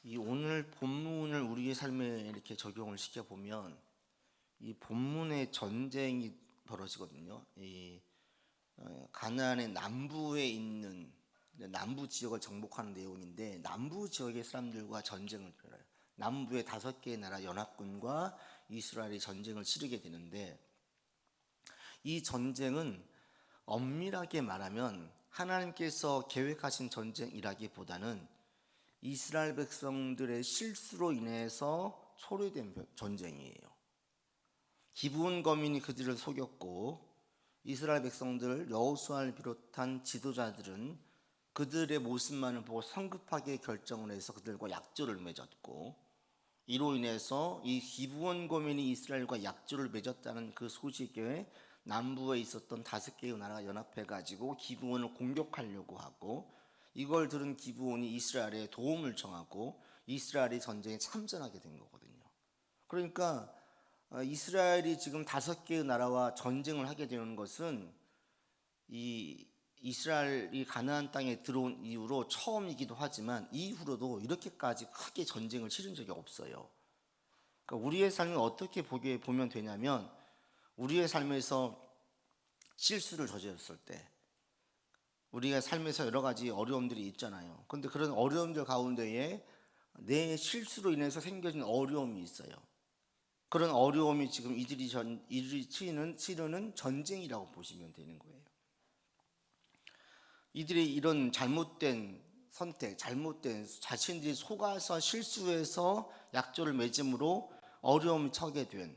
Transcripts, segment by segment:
이 오늘 본문을 우리의 삶에 이렇게 적용을 시켜보면 이 본문의 전쟁이 벌어지거든요. 이 가나안의 남부에 있는 남부 지역을 정복하는 내용인데, 남부 지역의 사람들과 전쟁을 벌여요. 남부의 5개의 나라 연합군과 이스라엘이 전쟁을 치르게 되는데, 이 전쟁은 엄밀하게 말하면 하나님께서 계획하신 전쟁이라기보다는 이스라엘 백성들의 실수로 인해서 초래된 전쟁이에요. 기브온 거민이 그들을 속였고, 이스라엘 백성들 여호수아를 비롯한 지도자들은 그들의 모습만을 보고 성급하게 결정을 해서 그들과 약조를 맺었고, 이로 인해서 이 기브온 거민이 이스라엘과 약조를 맺었다는 그 소식에 남부에 있었던 5개의 나라가 연합해 가지고 기브온을 공격하려고 하고, 이걸 들은 기브온이 이스라엘에 도움을 청하고 이스라엘이 전쟁에 참전하게 된 거거든요. 그러니까 이스라엘이 지금 5개의 나라와 전쟁을 하게 되는 것은 이 이스라엘이 가나안 땅에 들어온 이후로 처음이기도 하지만, 이후로도 이렇게까지 크게 전쟁을 치른 적이 없어요. 그러니까 우리의 삶을 어떻게 보면 되냐면, 우리의 삶에서 실수를 저질렀을 때 우리가 삶에서 여러 가지 어려움들이 있잖아요. 그런데 그런 어려움들 가운데에 내 실수로 인해서 생겨진 어려움이 있어요. 그런 어려움이 지금 이들이 치르는 전쟁이라고 보시면 되는 거예요. 이들이 이런 잘못된 선택, 잘못된 자신들이 속아서 실수해서 약조를 맺음으로 어려움을 처하게 된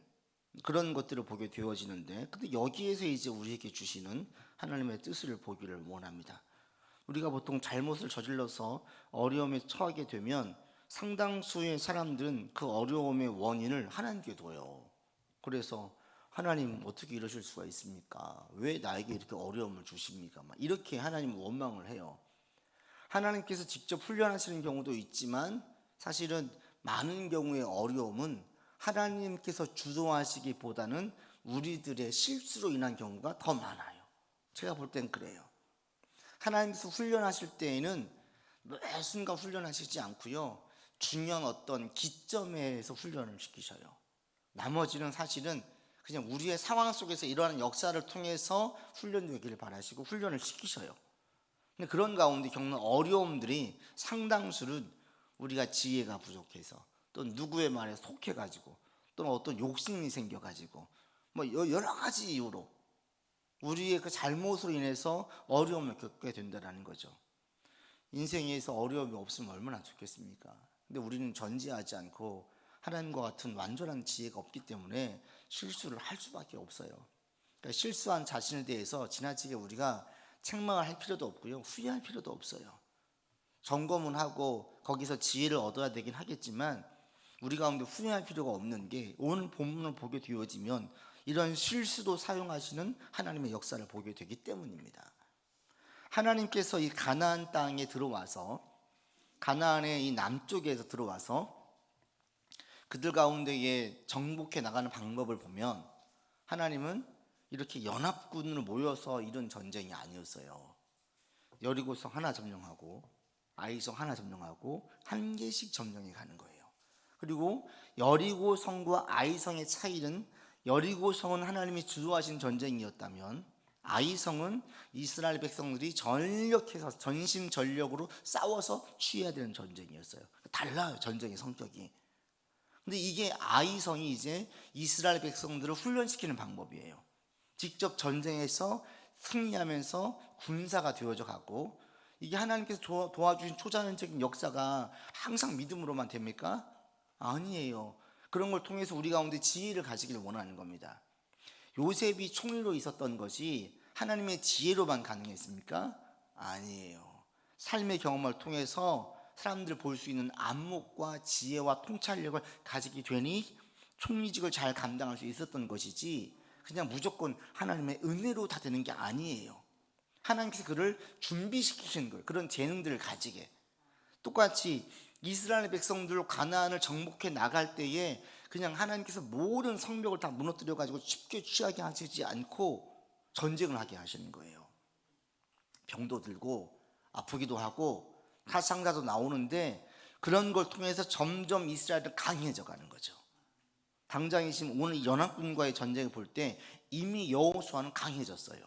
그런 것들을 보게 되어지는데, 근데 여기에서 이제 우리에게 주시는 하나님의 뜻을 보기를 원합니다. 우리가 보통 잘못을 저질러서 어려움에 처하게 되면 상당수의 사람들은 그 어려움의 원인을 하나님께 둬요. 그래서 하나님 어떻게 이러실 수가 있습니까? 왜 나에게 이렇게 어려움을 주십니까? 막 이렇게 하나님을 원망을 해요. 하나님께서 직접 훈련하시는 경우도 있지만, 사실은 많은 경우의 어려움은 하나님께서 주도하시기보다는 우리들의 실수로 인한 경우가 더 많아요. 제가 볼 땐 그래요. 하나님께서 훈련하실 때에는 매 순간 훈련하시지 않고요, 중요한 어떤 기점에서 훈련을 시키셔요. 나머지는 사실은 그냥 우리의 상황 속에서 일어나는 역사를 통해서 훈련되기를 바라시고 훈련을 시키셔요. 근데 그런 가운데 겪는 어려움들이 상당수는 우리가 지혜가 부족해서, 또 누구의 말에 속해가지고, 또는 어떤 욕심이 생겨가지고, 뭐 여러 가지 이유로 우리의 그 잘못으로 인해서 어려움을 겪게 된다는 거죠. 인생에서 어려움이 없으면 얼마나 좋겠습니까? 근데 우리는 전지하지 않고 하나님과 같은 완전한 지혜가 없기 때문에 실수를 할 수밖에 없어요. 그러니까 실수한 자신에 대해서 지나치게 우리가 책망을 할 필요도 없고요, 후회할 필요도 없어요. 점검은 하고 거기서 지혜를 얻어야 되긴 하겠지만, 우리 가운데 후회할 필요가 없는 게, 오늘 본문을 보게 되어지면 이런 실수도 사용하시는 하나님의 역사를 보게 되기 때문입니다. 하나님께서 이 가나안 땅에 들어와서, 가나안의 이 남쪽에서 들어와서 그들 가운데에 정복해 나가는 방법을 보면, 하나님은 이렇게 연합군으로 모여서 이런 전쟁이 아니었어요. 여리고성 하나 점령하고 아이성 하나 점령하고 한 개씩 점령해 가는 거예요. 그리고 여리고성과 아이성의 차이는, 여리고성은 하나님이 주도하신 전쟁이었다면 아이성은 이스라엘 백성들이 전력해서 전심전력으로 싸워서 취해야 되는 전쟁이었어요. 달라요, 전쟁의 성격이. 근데 이게 아이성이 이제 이스라엘 백성들을 훈련시키는 방법이에요. 직접 전쟁에서 승리하면서 군사가 되어져 가고, 이게 하나님께서 도와주신 초자연적인 역사가 항상 믿음으로만 됩니까? 아니에요. 그런 걸 통해서 우리 가운데 지혜를 가지기를 원하는 겁니다. 요셉이 총리로 있었던 것이 하나님의 지혜로만 가능했습니까? 아니에요. 삶의 경험을 통해서 사람들 볼 수 있는 안목과 지혜와 통찰력을 가지게 되니 총리직을 잘 감당할 수 있었던 것이지, 그냥 무조건 하나님의 은혜로 다 되는 게 아니에요. 하나님께서 그를 준비시키신 거예요. 그런 재능들을 가지게. 똑같이 이스라엘 백성들로 가나안을 정복해 나갈 때에 그냥 하나님께서 모든 성벽을 다 무너뜨려 가지고 쉽게 취하게 하시지 않고 전쟁을 하게 하시는 거예요. 병도 들고 아프기도 하고 칼상자도 나오는데, 그런 걸 통해서 점점 이스라엘은 강해져 가는 거죠. 당장에 지금 오늘 연합군과의 전쟁을 볼 때 이미 여호수아는 강해졌어요.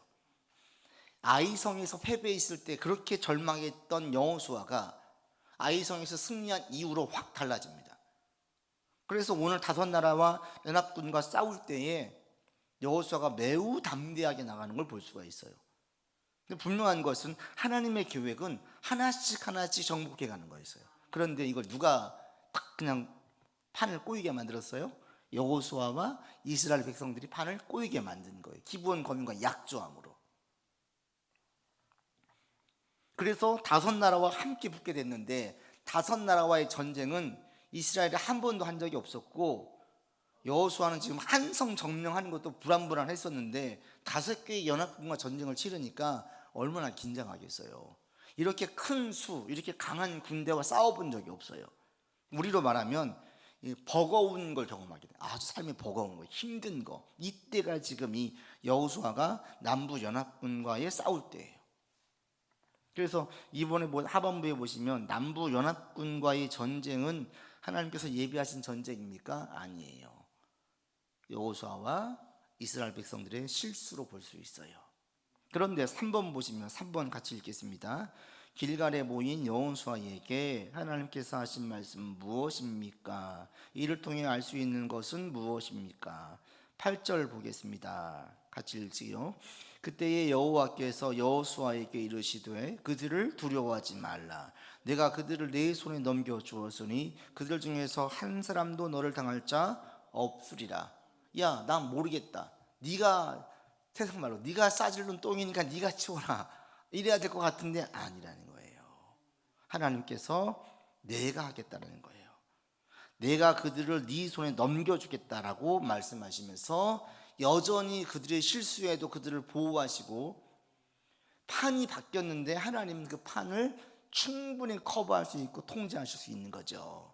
아이성에서 패배했을 때 그렇게 절망했던 여호수아가 아이성에서 승리한 이후로 확 달라집니다. 그래서 오늘 다섯 나라와 연합군과 싸울 때에 여호수아가 매우 담대하게 나가는 걸 볼 수가 있어요. 근데 분명한 것은 하나님의 계획은 하나씩 하나씩 정복해 가는 거였어요. 그런데 이걸 누가 딱 그냥 판을 꼬이게 만들었어요? 여호수아와 이스라엘 백성들이 판을 꼬이게 만든 거예요. 기브온 거민과 약조함으로. 그래서 다섯 나라와 함께 붙게 됐는데 다섯 나라와의 전쟁은 이스라엘이 한 번도 한 적이 없었고 여호수아는 지금 한성 점령하는 것도 불안불안했었는데 다섯 개의 연합군과 전쟁을 치르니까 얼마나 긴장하겠어요. 이렇게 큰 수, 이렇게 강한 군대와 싸워본 적이 없어요. 우리로 말하면 버거운 걸 경험하게 돼요. 아주 삶이 버거운 거, 힘든 거. 이때가 지금 이 여호수아가 남부 연합군과의 싸울 때예요. 그래서 이번에 하반부에 보시면 남부 연합군과의 전쟁은 하나님께서 예비하신 전쟁입니까? 아니에요. 여호수아와 이스라엘 백성들의 실수로 볼 수 있어요. 그런데 3번 보시면 3번 같이 읽겠습니다. 길갈에 모인 여호수아에게 하나님께서 하신 말씀 무엇입니까? 이를 통해 알 수 있는 것은 무엇입니까? 8절 보겠습니다. 같이 읽지요. 그때에 여호와께서 여호수아에게 이르시되 그들을 두려워하지 말라. 내가 그들을 내 손에 넘겨 주었으니 그들 중에서 한 사람도 너를 당할 자 없으리라. 야, 난 모르겠다. 네가 세상 말로 네가 싸질른 똥이니까 네가 치워라. 이래야 될 것 같은데 아니라는 거예요. 하나님께서 내가 하겠다는 거예요. 내가 그들을 네 손에 넘겨주겠다라고 말씀하시면서 여전히 그들의 실수에도 그들을 보호하시고 판이 바뀌었는데 하나님은 그 판을 충분히 커버할 수 있고 통제하실 수 있는 거죠.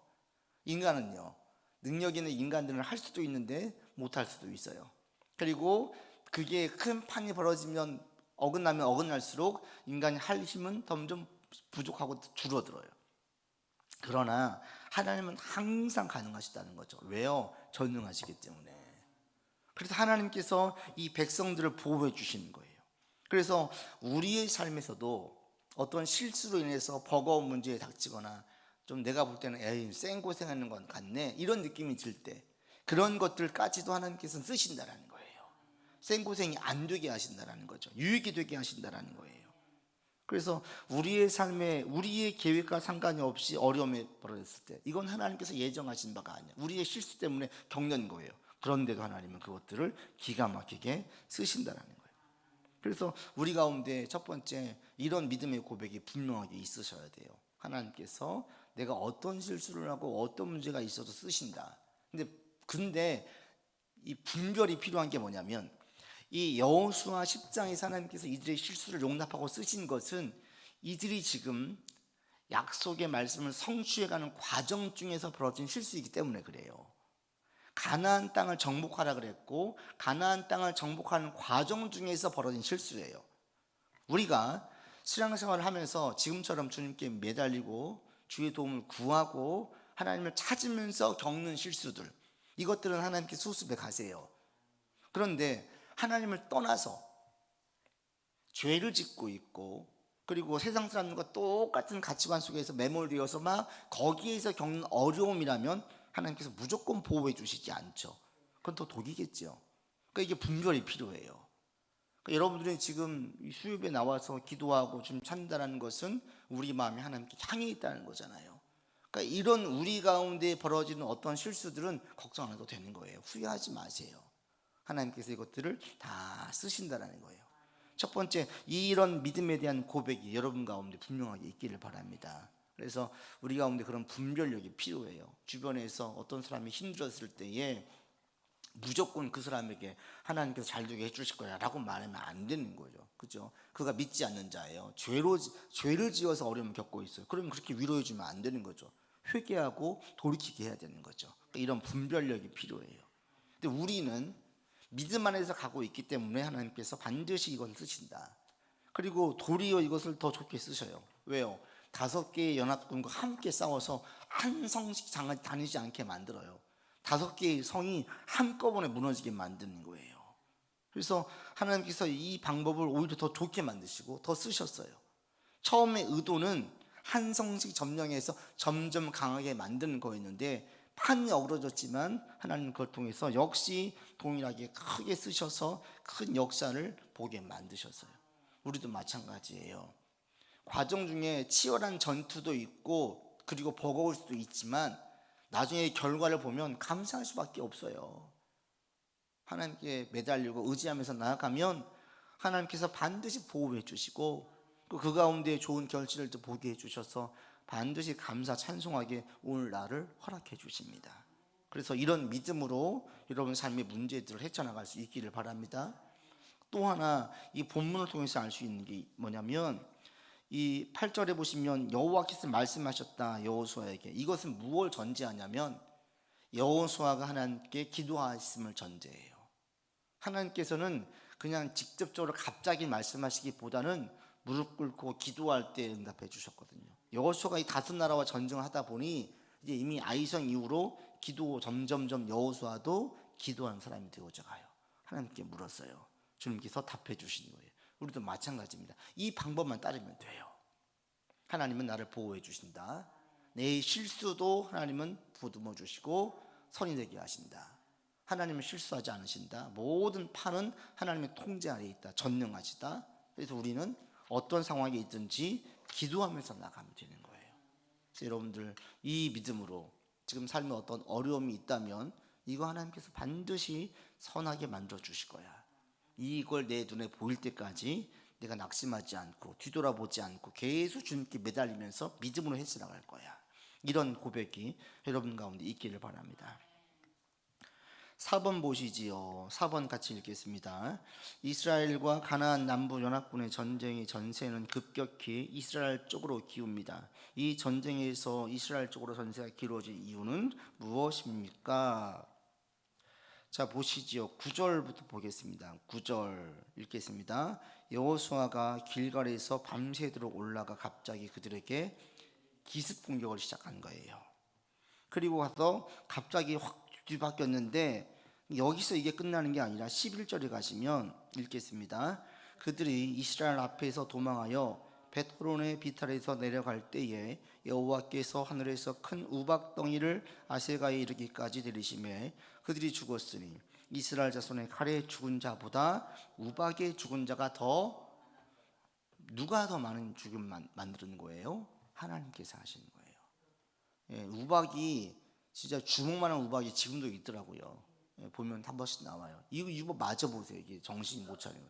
인간은요, 능력 있는 인간들은 할 수도 있는데 못할 수도 있어요. 그리고 그게 큰 판이 벌어지면 어긋나면 어긋날수록 인간이 할 힘은 점점 부족하고 줄어들어요. 그러나 하나님은 항상 가능하시다는 거죠. 왜요? 전능하시기 때문에. 그래서 하나님께서 이 백성들을 보호해 주시는 거예요. 그래서 우리의 삶에서도 어떤 실수로 인해서 버거운 문제에 닥치거나 좀 내가 볼 때는 에이 생고생하는 건 같네 이런 느낌이 들 때 그런 것들까지도 하나님께서는 쓰신다라는 거예요. 생고생이 안 되게 하신다라는 거죠. 유익이 되게 하신다라는 거예요. 그래서 우리의 삶에 우리의 계획과 상관이 없이 어려움이 벌어졌을 때 이건 하나님께서 예정하신 바가 아니야. 우리의 실수 때문에 겪는 거예요. 그런데도 하나님은 그것들을 기가 막히게 쓰신다라는 거예요. 그래서 우리 가운데 첫 번째 이런 믿음의 고백이 분명하게 있으셔야 돼요. 하나님께서 내가 어떤 실수를 하고 어떤 문제가 있어도 쓰신다. 근데 이 분별이 필요한 게 뭐냐면 이 여호수아 10장에서 하나님께서 이들의 실수를 용납하고 쓰신 것은 이들이 지금 약속의 말씀을 성취해가는 과정 중에서 벌어진 실수이기 때문에 그래요. 가나안 땅을 정복하라 그랬고 가나안 땅을 정복하는 과정 중에서 벌어진 실수예요. 우리가 신앙생활을 하면서 지금처럼 주님께 매달리고 주의 도움을 구하고 하나님을 찾으면서 겪는 실수들, 이것들은 하나님께 수습해 가세요. 그런데 하나님을 떠나서 죄를 짓고 있고 그리고 세상 사람들과 똑같은 가치관 속에서 매몰되어서 막 거기에서 겪는 어려움이라면 하나님께서 무조건 보호해 주시지 않죠. 그건 더 독이겠죠. 그러니까 이게 분별이 필요해요. 그러니까 여러분들이 지금 수요일에 나와서 기도하고 좀 찬다는 것은 우리 마음이 하나님께 향해 있다는 거잖아요. 그러니까 이런 우리 가운데 벌어지는 어떤 실수들은 걱정 안 해도 되는 거예요. 후회하지 마세요. 하나님께서 이것들을 다 쓰신다는 거예요. 첫 번째, 이런 믿음에 대한 고백이 여러분 가운데 분명하게 있기를 바랍니다. 그래서 우리 가운데 그런 분별력이 필요해요. 주변에서 어떤 사람이 힘들었을 때에 무조건 그 사람에게 하나님께서 잘 되게 해주실 거야 라고 말하면 안 되는 거죠. 그죠? 그가 믿지 않는 자예요. 죄를 지어서 어려움을 겪고 있어요. 그러면 그렇게 위로해 주면 안 되는 거죠. 회개하고 돌이키게 해야 되는 거죠. 그러니까 이런 분별력이 필요해요. 근데 우리는 믿음 안에서 가고 있기 때문에 하나님께서 반드시 이것을 쓰신다. 그리고 도리어 이것을 더 좋게 쓰셔요. 왜요? 5개의 연합군과 함께 싸워서 한 성씩 다니지 않게 만들어요. 5개의 성이 한꺼번에 무너지게 만드는 거예요. 그래서 하나님께서 이 방법을 오히려 더 좋게 만드시고 더 쓰셨어요. 처음에 의도는 한 성씩 점령해서 점점 강하게 만드는 거였는데 판이 어그러졌지만 하나님 그걸 통해서 역시 동일하게 크게 쓰셔서 큰 역사를 보게 만드셨어요. 우리도 마찬가지예요. 과정 중에 치열한 전투도 있고 그리고 버거울 수도 있지만 나중에 결과를 보면 감사할 수밖에 없어요. 하나님께 매달리고 의지하면서 나아가면 하나님께서 반드시 보호해 주시고 그 가운데 좋은 결실을 또 보게 해주셔서 반드시 감사 찬송하게 오늘 날을 허락해 주십니다. 그래서 이런 믿음으로 여러분 삶의 문제들을 헤쳐나갈 수 있기를 바랍니다. 또 하나 이 본문을 통해서 알 수 있는 게 뭐냐면 이 8절에 보시면 여호와께서 말씀하셨다 여호수아에게. 이것은 무엇을 전제하냐면 여호수아가 하나님께 기도하였음을 전제해요. 하나님께서는 그냥 직접적으로 갑자기 말씀하시기보다는 무릎 꿇고 기도할 때 응답해 주셨거든요. 여호수아가 이 5나라와 전쟁을 하다 보니 이제 이미 아이성 이후로 기도 점점점 여호수아도 기도하는 사람이 되어져 가요. 하나님께 물었어요. 주님께서 답해 주신 거예요. 우리도 마찬가지입니다. 이 방법만 따르면 돼요. 하나님은 나를 보호해 주신다. 내 실수도 하나님은 보듬어 주시고 선이 되게 하신다. 하나님은 실수하지 않으신다. 모든 판은 하나님의 통제 아래 있다. 전능하시다. 그래서 우리는 어떤 상황에 있든지 기도하면서 나가면 되는 거예요. 그래서 여러분들 이 믿음으로 지금 삶에 어떤 어려움이 있다면 이거 하나님께서 반드시 선하게 만들어 주실 거야. 이걸 내 눈에 보일 때까지 내가 낙심하지 않고 뒤돌아보지 않고 계속 주님께 매달리면서 믿음으로 헤쳐나갈 거야. 이런 고백이 여러분 가운데 있기를 바랍니다. 4번 보시지요. 4번 같이 읽겠습니다. 이스라엘과 가나안 남부 연합군의 전쟁의 전세는 급격히 이스라엘 쪽으로 기웁니다. 이 전쟁에서 이스라엘 쪽으로 전세가 기울어진 이유는 무엇입니까? 자 보시지요. 9절부터 보겠습니다. 9절 읽겠습니다. 여호수아가 길갈에서 밤새도록 올라가 갑자기 그들에게 기습 공격을 시작한 거예요. 그리고 가서 갑자기 확 뒤바뀌었는데 여기서 이게 끝나는 게 아니라 11절에 가시면 읽겠습니다. 그들이 이스라엘 앞에서 도망하여 벳호론의 비탈에서 내려갈 때에 여호와께서 하늘에서 큰 우박덩이를 아세가에 이르기까지 내리시매 그들이 죽었으니 이스라엘 자손의 칼에 죽은 자보다 우박에 죽은 자가 누가 더 많은 죽음 만드는 거예요? 하나님께서 하시는 거예요. 예, 우박이 진짜 주먹만한 우박이 지금도 있더라고요. 예, 보면 한 번씩 나와요. 이거 맞아 보세요. 이게 정신이 못 차려요.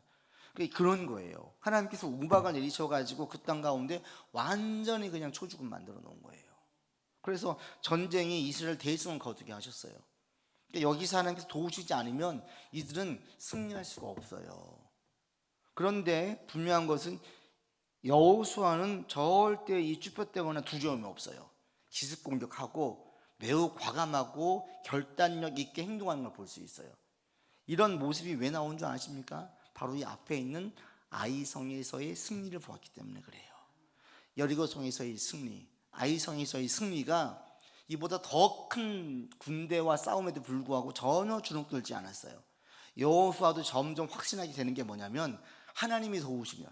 그런 거예요. 하나님께서 우박을 내리셔가지고 그 땅 가운데 완전히 그냥 초죽음 만들어 놓은 거예요. 그래서 전쟁이 이스라엘 대성을 거두게 하셨어요. 그러니까 여기서 하나님께서 도우시지 않으면 이들은 승리할 수가 없어요. 그런데 분명한 것은 여호수아는 절대 이 쭈뼛대거나 두려움이 없어요. 기습 공격하고 매우 과감하고 결단력 있게 행동하는 걸 볼 수 있어요. 이런 모습이 왜 나온 줄 아십니까? 바로 이 앞에 있는 아이성에서의 승리를 보았기 때문에 그래요. 여리고성에서의 승리, 아이성에서의 승리가 이보다 더 큰 군대와 싸움에도 불구하고 전혀 주눅들지 않았어요. 여호수아도 점점 확신하게 되는 게 뭐냐면 하나님이 도우시면,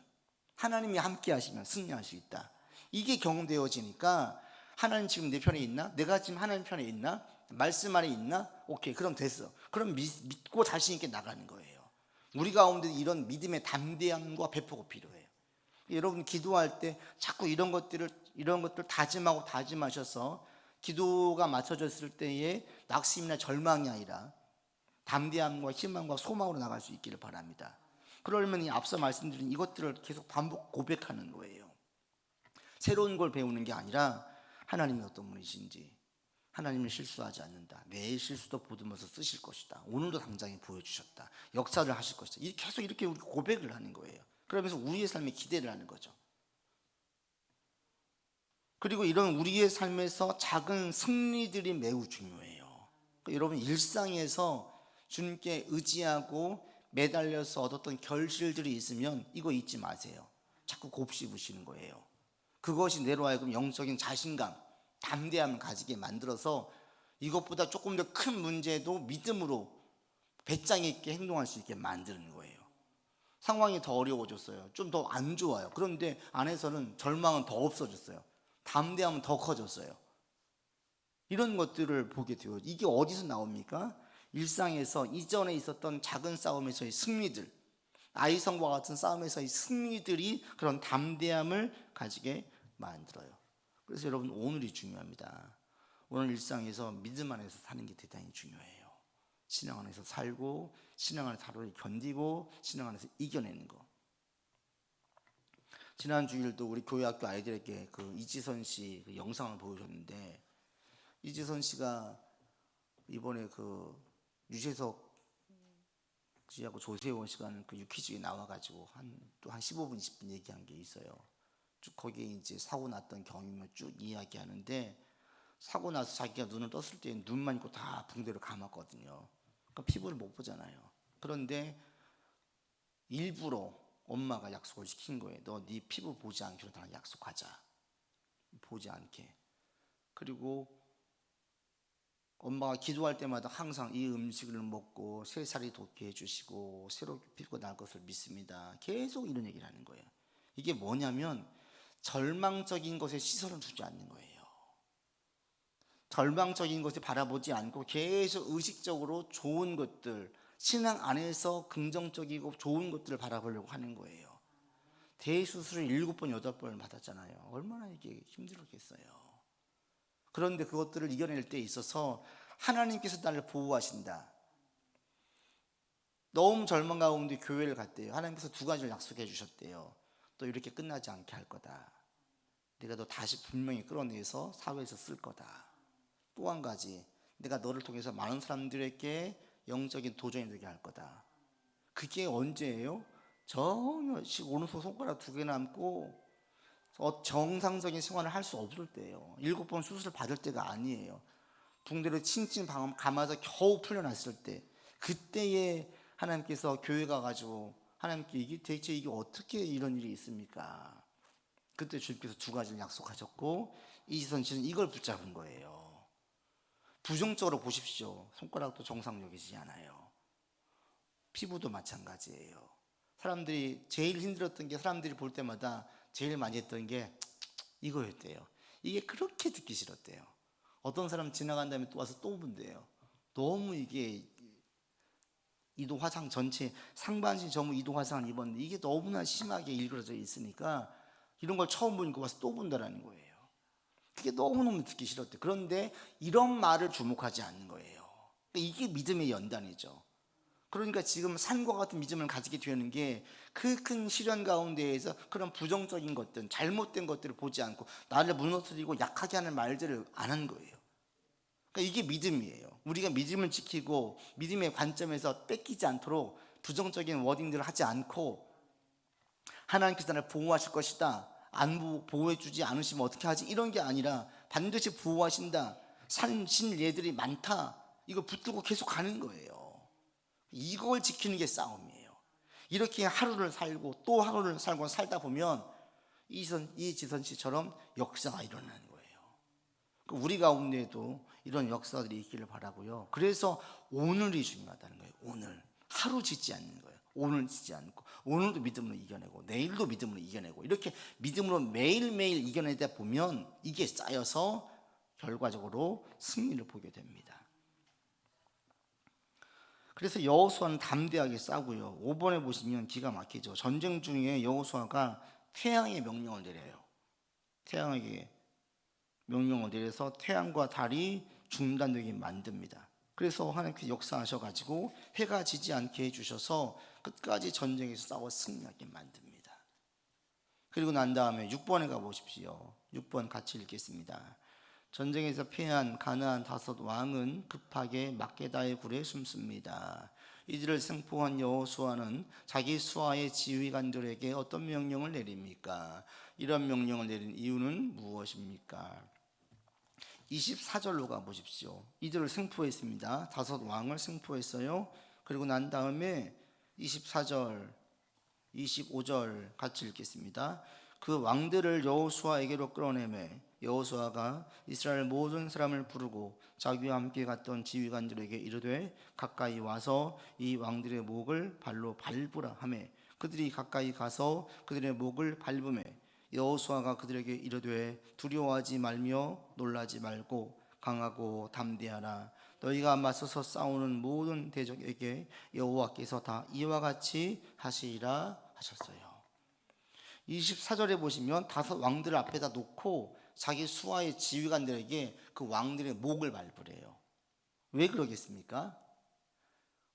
하나님이 함께 하시면 승리할 수 있다. 이게 경험되어지니까 하나님 지금 내 편에 있나? 내가 지금 하나님 편에 있나? 말씀 안에 있나? 오케이, 그럼 됐어. 그럼 믿고 자신 있게 나가는 거예요. 우리 가운데 이런 믿음의 담대함과 배포가 필요해요. 여러분 기도할 때 자꾸 이런 것들 다짐하고 다짐하셔서 기도가 맞춰졌을 때에 낙심이나 절망이 아니라 담대함과 희망과 소망으로 나갈 수 있기를 바랍니다. 그러려면 이 앞서 말씀드린 이것들을 계속 반복 고백하는 거예요. 새로운 걸 배우는 게 아니라 하나님이 어떤 분이신지, 하나님은 실수하지 않는다. 내 실수도 보듬어서 쓰실 것이다. 오늘도 당장에 보여주셨다. 역사를 하실 것이다. 계속 이렇게 고백을 하는 거예요. 그러면서 우리의 삶에 기대를 하는 거죠. 그리고 이런 우리의 삶에서 작은 승리들이 매우 중요해요. 그러니까 여러분 일상에서 주님께 의지하고 매달려서 얻었던 결실들이 있으면 이거 잊지 마세요. 자꾸 곱씹으시는 거예요. 그것이 내로 하여금 영적인 자신감, 담대함을 가지게 만들어서 이것보다 조금 더 큰 문제도 믿음으로 배짱 있게 행동할 수 있게 만드는 거예요. 상황이 더 어려워졌어요. 좀 더 안 좋아요. 그런데 안에서는 절망은 더 없어졌어요. 담대함은 더 커졌어요. 이런 것들을 보게 돼요. 이게 어디서 나옵니까? 일상에서 이전에 있었던 작은 싸움에서의 승리들, 아이성과 같은 싸움에서의 승리들이 그런 담대함을 가지게 만들어요. 그래서 여러분, 오늘이 중요합니다. 오늘 일상에서 믿음 안에서 사는 게 대단히 중요해요. 신앙 안에서 살고, 신앙 안에서 하루를 견디고, 신앙 안에서 이겨내는 거. 지난 주일도 우리 교회 학교 아이들에게 그 이지선 씨 그 영상을 보여줬는데, 이지선 씨가 이번에 그 유재석 씨하고 조세호 씨가 그 유퀴즈에 나와가지고 또 한 15분, 20분 얘기한 게 있어요. 쭉 거기에 이제 사고 났던 경위만 쭉 이야기하는데, 사고 나서 자기가 눈을 떴을 때 눈만 있고 다 붕대를 감았거든요. 그러니까 피부를 못 보잖아요. 그런데 일부러 엄마가 약속을 시킨 거예요. 너 네 피부 보지 않기로 나랑 약속하자. 보지 않게. 그리고 엄마가 기도할 때마다 항상 이 음식을 먹고 새살이 돋게 해주시고 새롭게 피부가 날 것을 믿습니다. 계속 이런 얘기를 하는 거예요. 이게 뭐냐면 절망적인 것에 시선을 두지 않는 거예요. 절망적인 것을 바라보지 않고 계속 의식적으로 좋은 것들, 신앙 안에서 긍정적이고 좋은 것들을 바라보려고 하는 거예요. 대수술을 7번, 8번을 받았잖아요. 얼마나 이게 힘들었겠어요. 그런데 그것들을 이겨낼 때 있어서 하나님께서 나를 보호하신다. 너무 절망 가운데 교회를 갔대요. 하나님께서 2가지를 약속해 주셨대요. 또 이렇게 끝나지 않게 할 거다. 내가 너 다시 분명히 끌어내서 사회에서 쓸 거다. 또 한 가지, 내가 너를 통해서 많은 사람들에게 영적인 도전이 되게 할 거다. 그게 언제예요? 전혀 오른손 손가락 2개 남고 정상적인 생활을 할 수 없을 때예요. 7번 수술을 받을 때가 아니에요. 붕대를 칭칭 감아서 겨우 풀려났을 때, 그때에 하나님께서 교회 가가지고 하나님께 이게 대체 이게 어떻게 이런 일이 있습니까? 그때 주님께서 2가지를 약속하셨고 이지선 씨는 이걸 붙잡은 거예요. 부정적으로 보십시오. 손가락도 정상적이지 않아요. 피부도 마찬가지예요. 사람들이 제일 힘들었던 게, 사람들이 볼 때마다 제일 많이 했던 게 이거였대요. 이게 그렇게 듣기 싫었대요. 어떤 사람 지나간 다음에 또 와서 또 본대요. 너무 이게 이도 화상 전체 상반신 전부 이도 화상을 입었는데 이게 너무나 심하게 일그러져 있으니까 이런 걸 처음 보니까 와서 또 본다라는 거예요. 그게 너무너무 듣기 싫었대요. 그런데 이런 말을 주목하지 않는 거예요. 이게 믿음의 연단이죠. 그러니까 지금 산과 같은 믿음을 가지게 되는 게 그 큰 시련 가운데에서 그런 부정적인 것들, 잘못된 것들을 보지 않고 나를 무너뜨리고 약하게 하는 말들을 안 한 거예요. 그러니까 이게 믿음이에요. 우리가 믿음을 지키고 믿음의 관점에서 뺏기지 않도록 부정적인 워딩들을 하지 않고, 하나님께서 나를 보호하실 것이다, 안 보호해주지 않으시면 어떻게 하지, 이런 게 아니라 반드시 보호하신다, 산신 예들이 많다, 이거 붙들고 계속 가는 거예요. 이걸 지키는 게 싸움이에요. 이렇게 하루를 살고 또 하루를 살고 살다 보면 이지선 씨처럼 역사가 일어나는 거예요. 우리 가운데에도 이런 역사들이 있기를 바라고요. 그래서 오늘이 중요하다는 거예요. 오늘 하루 짓지 않는 거예요. 오늘 짓지 않고 오늘도 믿음으로 이겨내고 내일도 믿음으로 이겨내고, 이렇게 믿음으로 매일매일 이겨내다 보면 이게 쌓여서 결과적으로 승리를 보게 됩니다. 그래서 여호수아는 담대하게 싸고요. 5번에 보시면 기가 막히죠. 전쟁 중에 여호수아가 태양의 명령을 내려요. 태양에게 명령을 내려서 태양과 달이 중단되게 만듭니다. 그래서 하나님께서 역사하셔가지고 해가 지지 않게 해주셔서 끝까지 전쟁에서 싸워 승리하게 만듭니다. 그리고 난 다음에 6번에 가보십시오. 6번 같이 읽겠습니다. 전쟁에서 패한 가나안 5 왕은 급하게 막게다의 굴에 숨습니다. 이들을 생포한 여호수아는 자기 수하의 지휘관들에게 어떤 명령을 내립니까? 이런 명령을 내린 이유는 무엇입니까? 24절로 가보십시오. 이들을 생포했습니다. 5 왕을 생포했어요. 그리고 난 다음에 24절, 25절 같이 읽겠습니다. 그 왕들을 여호수아에게로 끌어내매 여호수아가 이스라엘 모든 사람을 부르고 자기와 함께 갔던 지휘관들에게 이르되 가까이 와서 이 왕들의 목을 발로 밟으라 하매 그들이 가까이 가서 그들의 목을 밟으매 여호수아가 그들에게 이르되 두려워하지 말며 놀라지 말고 강하고 담대하라. 너희가 맞서서 싸우는 모든 대적에게 여호와께서 다 이와 같이 하시리라 하셨어요. 24절에 보시면 다섯 왕들을 앞에다 놓고 자기 수하의 지휘관들에게 그 왕들의 목을 밟으래요. 왜 그러겠습니까?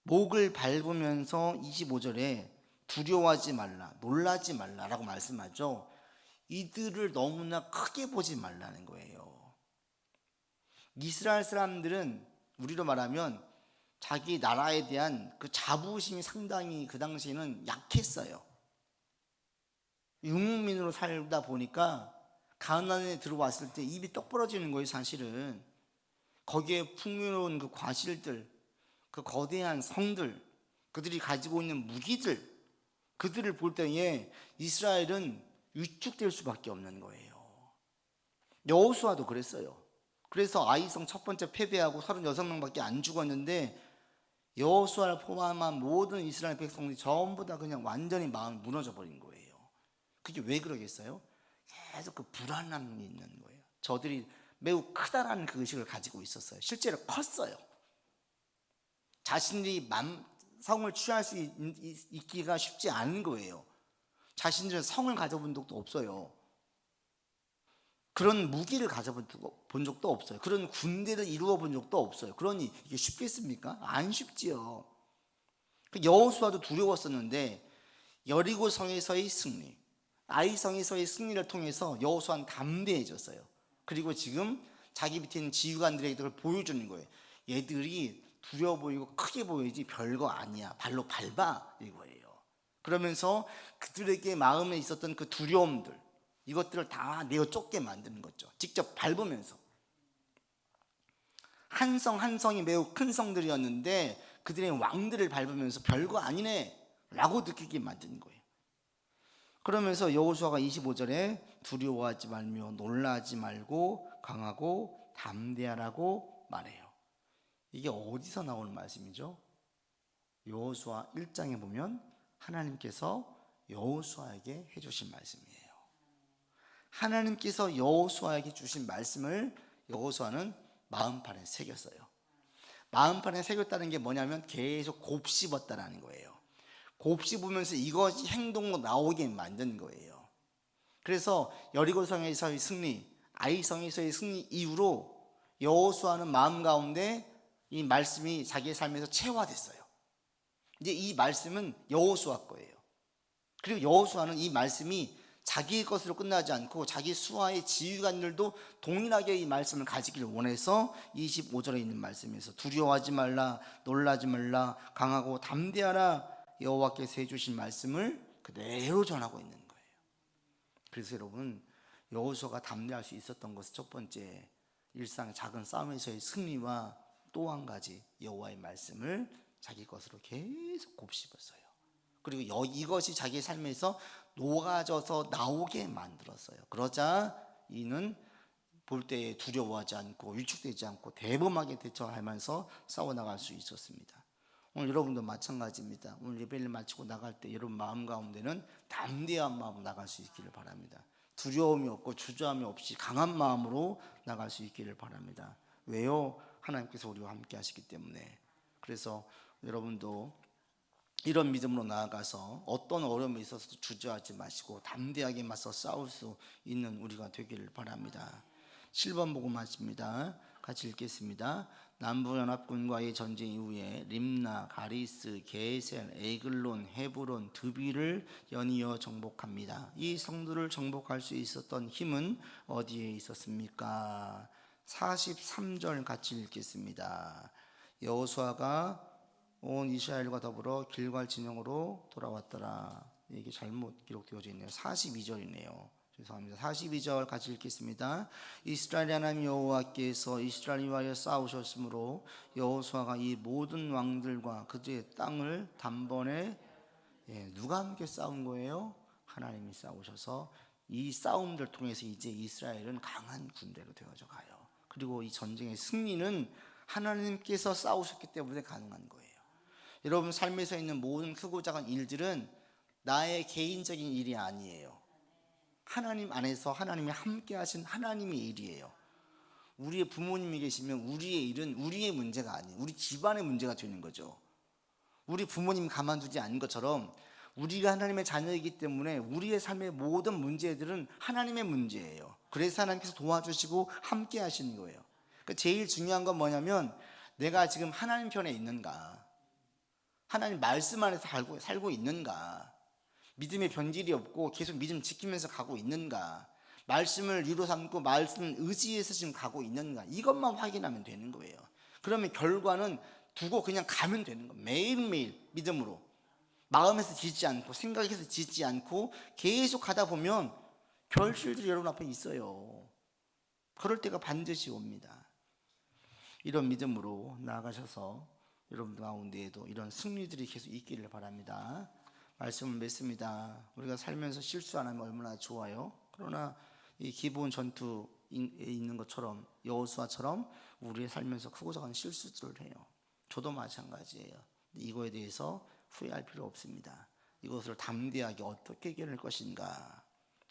목을 밟으면서 25절에 두려워하지 말라, 놀라지 말라라고 말씀하죠. 이들을 너무나 크게 보지 말라는 거예요. 이스라엘 사람들은 우리로 말하면 자기 나라에 대한 그 자부심이 상당히 그 당시에는 약했어요. 유목민으로 살다 보니까 가나안에 들어왔을 때 입이 떡 벌어지는 거예요. 사실은 거기에 풍요로운 그 과실들, 그 거대한 성들, 그들이 가지고 있는 무기들, 그들을 볼 때에 이스라엘은 위축될 수밖에 없는 거예요. 여호수아도 그랬어요. 그래서 아이성 첫 번째 패배하고 36명밖에 안 죽었는데 여호수아를 포함한 모든 이스라엘 백성들이 전부 다 그냥 완전히 마음이 무너져 버린 거예요. 그게 왜 그러겠어요? 계속 그 불안함이 있는 거예요. 저들이 매우 크다라는 그 의식을 가지고 있었어요. 실제로 컸어요. 자신들이 성을 취할 수 있기가 쉽지 않은 거예요. 자신들은 성을 가져본 적도 없어요. 그런 무기를 가져본 적도 없어요. 그런 군대를 이루어 본 적도 없어요. 그러니 이게 쉽겠습니까? 안 쉽지요. 여호수아도 두려웠었는데 여리고 성에서의 승리, 아이성에서의 승리를 통해서 여호수아는 담대해졌어요. 그리고 지금 자기 밑에 있는 지휘관들에게 그걸 보여주는 거예요. 얘들이 두려워 보이고 크게 보이지 별거 아니야. 발로 밟아 이거예요. 그러면서 그들에게 마음에 있었던 그 두려움들, 이것들을 다 내어 쫓게 만드는 거죠. 직접 밟으면서. 한 성 한 성이 매우 큰 성들이었는데 그들의 왕들을 밟으면서 별거 아니네 라고 느끼게 만드는 거예요. 그러면서 여호수아가 25절에 두려워하지 말며 놀라지 말고 강하고 담대하라고 말해요. 이게 어디서 나오는 말씀이죠? 여호수아 1장에 보면 하나님께서 여호수아에게 해주신 말씀이에요. 하나님께서 여호수아에게 주신 말씀을 여호수아는 마음판에 새겼어요. 마음판에 새겼다는 게 뭐냐면 계속 곱씹었다는 거예요. 곱씹으면서 이것이 행동으로 나오게 만든 거예요. 그래서 여리고성에서의 승리, 아이성에서의 승리 이후로 여호수아는 마음 가운데 이 말씀이 자기의 삶에서 체화됐어요. 이제 이 말씀은 여호수아 거예요. 그리고 여호수아는 이 말씀이 자기의 것으로 끝나지 않고 자기 수하의 지휘관들도 동일하게 이 말씀을 가지기를 원해서 25절에 있는 말씀에서 두려워하지 말라, 놀라지 말라, 강하고 담대하라 여호와께서 해주신 말씀을 그대로 전하고 있는 거예요. 그래서 여러분, 여호수아가 담대할 수 있었던 것은 첫 번째, 일상의 작은 싸움에서의 승리와 또 한 가지 여호와의 말씀을 자기 것으로 계속 곱씹었어요. 그리고 이것이 자기 삶에서 녹아져서 나오게 만들었어요. 그러자 이는 볼 때에 두려워하지 않고 위축되지 않고 대범하게 대처하면서 싸워나갈 수 있었습니다. 오늘 여러분도 마찬가지입니다. 오늘 예배를 마치고 나갈 때 여러분 마음 가운데는 담대한 마음으로 나갈 수 있기를 바랍니다. 두려움이 없고 주저함이 없이 강한 마음으로 나갈 수 있기를 바랍니다. 왜요? 하나님께서 우리와 함께 하시기 때문에. 그래서 여러분도 이런 믿음으로 나아가서 어떤 어려움이 있어서도 주저하지 마시고 담대하게 맞서 싸울 수 있는 우리가 되기를 바랍니다. 7번 보고 마칩니다. 같이 읽겠습니다. 남부연합군과의 전쟁 이후에 림나, 가리스, 게센, 에글론, 헤브론, 드비를 연이어 정복합니다. 이 성들을 정복할 수 있었던 힘은 어디에 있었습니까? 43절 같이 읽겠습니다. 여호수아가 온 이스라엘과 더불어 길갈 진영으로 돌아왔더라. 이게 잘못 기록되어져 있네요. 42절이네요. 죄송합니다. 42절 같이 읽겠습니다. 이스라엘 하나님 여호와께서 이스라엘 위하여 싸우셨으므로 여호수아가 이 모든 왕들과 그들의 땅을 단번에 누가 함께 싸운 거예요? 하나님이 싸우셔서 이 싸움들을 통해서 이제 이스라엘은 강한 군대로 되어져 가요. 그리고 이 전쟁의 승리는 하나님께서 싸우셨기 때문에 가능한 거예요. 여러분 삶에서 있는 모든 크고 작은 일들은 나의 개인적인 일이 아니에요. 하나님 안에서 하나님이 함께 하신 하나님의 일이에요. 우리의 부모님이 계시면 우리의 일은 우리의 문제가 아니에요. 우리 집안의 문제가 되는 거죠. 우리 부모님 가만두지 않은 것처럼 우리가 하나님의 자녀이기 때문에 우리의 삶의 모든 문제들은 하나님의 문제예요. 그래서 하나님께서 도와주시고 함께 하시는 거예요. 그러니까 제일 중요한 건 뭐냐면 내가 지금 하나님 편에 있는가, 하나님 말씀 안에서 살고 있는가, 믿음의 변질이 없고 계속 믿음 지키면서 가고 있는가, 말씀을 위로 삼고 말씀을 의지해서 지금 가고 있는가, 이것만 확인하면 되는 거예요. 그러면 결과는 두고 그냥 가면 되는 거예요. 매일매일 믿음으로 마음에서 짓지 않고 생각에서 짓지 않고 계속 가다 보면 결실들이 여러분 앞에 있어요. 그럴 때가 반드시 옵니다. 이런 믿음으로 나아가셔서 여러분들 가운데에도 이런 승리들이 계속 있기를 바랍니다. 말씀을 맺습니다. 우리가 살면서 실수 안 하면 얼마나 좋아요. 그러나 이 기본 전투에 있는 것처럼 여호수아처럼 우리의 살면서 크고 작은 실수들을 해요. 저도 마찬가지예요. 이거에 대해서 후회할 필요 없습니다. 이것을 담대하게 어떻게 이겨낼 것인가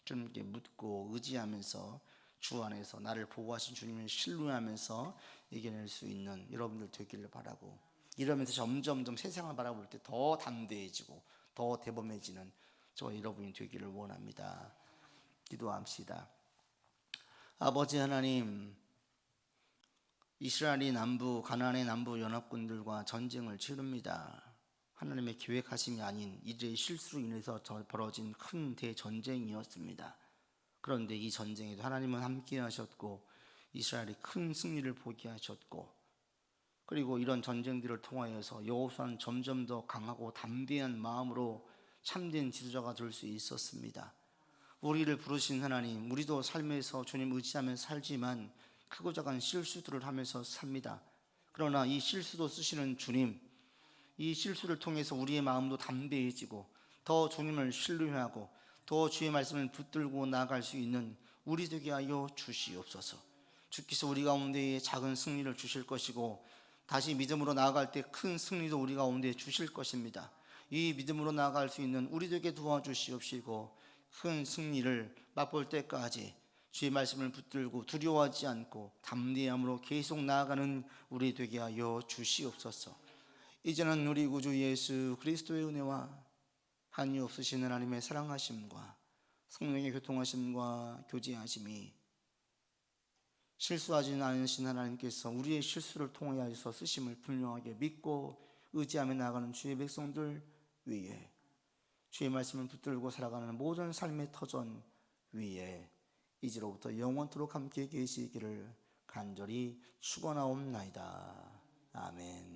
주님께 묻고 의지하면서 주 안에서 나를 보호하신 주님을 신뢰하면서 이겨낼 수 있는 여러분들 되기를 바라고, 이러면서 점점 세상을 바라볼 때 더 담대해지고 더 대범해지는 저와 여러분이 되기를 원합니다. 기도합시다. 아버지 하나님, 이스라엘이 가나안의 남부 연합군들과 전쟁을 치릅니다. 하나님의 계획하심이 아닌 이들의 실수로 인해서 벌어진 큰 대전쟁이었습니다. 그런데 이 전쟁에도 하나님은 함께 하셨고 이스라엘이 큰 승리를 보게 하셨고, 그리고 이런 전쟁들을 통하여서 여호수아는 점점 더 강하고 담대한 마음으로 참된 지도자가 될 수 있었습니다. 우리를 부르신 하나님, 우리도 삶에서 주님 의지하면서 살지만 크고 작은 실수들을 하면서 삽니다. 그러나 이 실수도 쓰시는 주님, 이 실수를 통해서 우리의 마음도 담대해지고 더 주님을 신뢰하고 더 주의 말씀을 붙들고 나아갈 수 있는 우리 되게 하여 주시옵소서. 주께서 우리 가운데에 작은 승리를 주실 것이고 다시 믿음으로 나아갈 때 큰 승리도 우리 가운데 주실 것입니다. 이 믿음으로 나아갈 수 있는 우리 되게 도와주시옵시고 큰 승리를 맛볼 때까지 주의 말씀을 붙들고 두려워하지 않고 담대함으로 계속 나아가는 우리 되게 하여 주시옵소서. 이제는 우리 구주 예수 그리스도의 은혜와 한이 없으신 하나님의 사랑하심과 성령의 교통하심과 교제하심이 실수하지 않으신 하나님께서 우리의 실수를 통하여서 쓰심을 분명하게 믿고 의지하며 나아가는 주의 백성들 위에, 주의 말씀을 붙들고 살아가는 모든 삶의 터전 위에 이제로부터 영원토록 함께 계시기를 간절히 축원하옵나이다. 아멘.